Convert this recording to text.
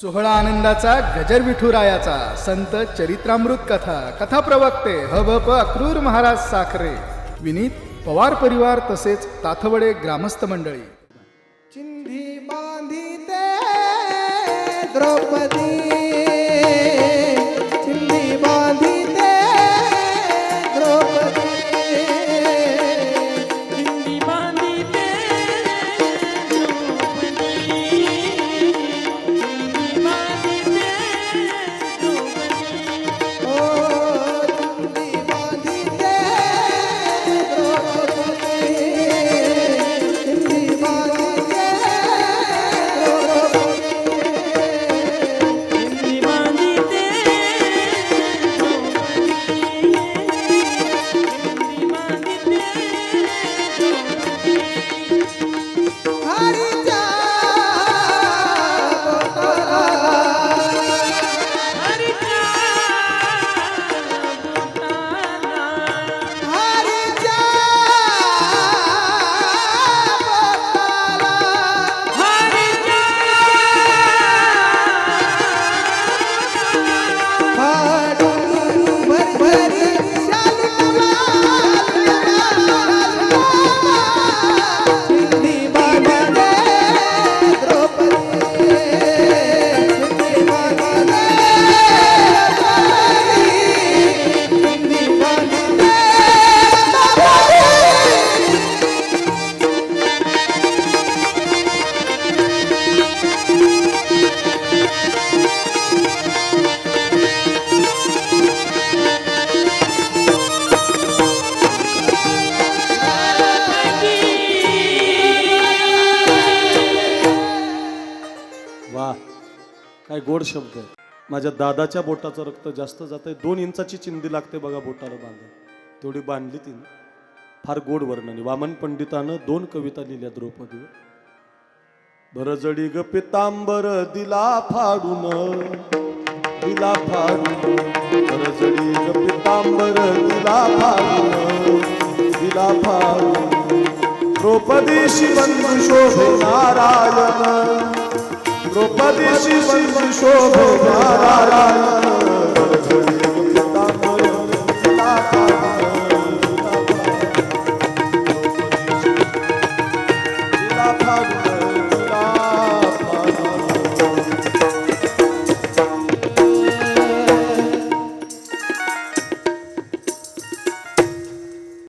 सोहळा आनंदाचा गजर विठुरायाचा संत चरित्रामृत कथा कथा प्रवक्ते हभप अक्रूर महाराज साखरे विनीत पवार परिवार तसेच ताथवडे ग्रामस्थ मंडळी। चिंधी बांधिते द्रौपदी, चिंधी बांधिते द्रौपदी, चिंधी बांधिते द्रौपदी, चिंधी बांधिते द्रौपदी, ओ चिंधी बांधिते द्रौपदी, चिंधी बांधिते द्रौपदी, चिंधी बांधिते हरीच्या पोटाला, हरीच्या पोटाला, हरीच्या पोटाला, हरीच्या फाडून भरभरी चिंधी बांधिते द्रौपदी, चिंधी बांधिते द्रौपदी, चिंधी बांधिते द्रौपदी। वा, काय गोड शब्द आहे। माझ्या दादाच्या बोटाचं रक्त जास्त जात आहे। 2 इंचाची चिंदी लागते बघा बोटाला बांधायला, तेवढी बांधली तिने। फार गोड वर्णन। वामन पंडितानं 2 कविता लिहिल्या द्रौपदीवर। भरजडी ग पितांबर दिला फाडून, दिला फाडून, भरजडी ग पितांबर दिला फाडून, दिला फाडून, द्रौपदीशी बंधू शोभे नारायण, द्रौपदीशी बंधू शोभे नारायण,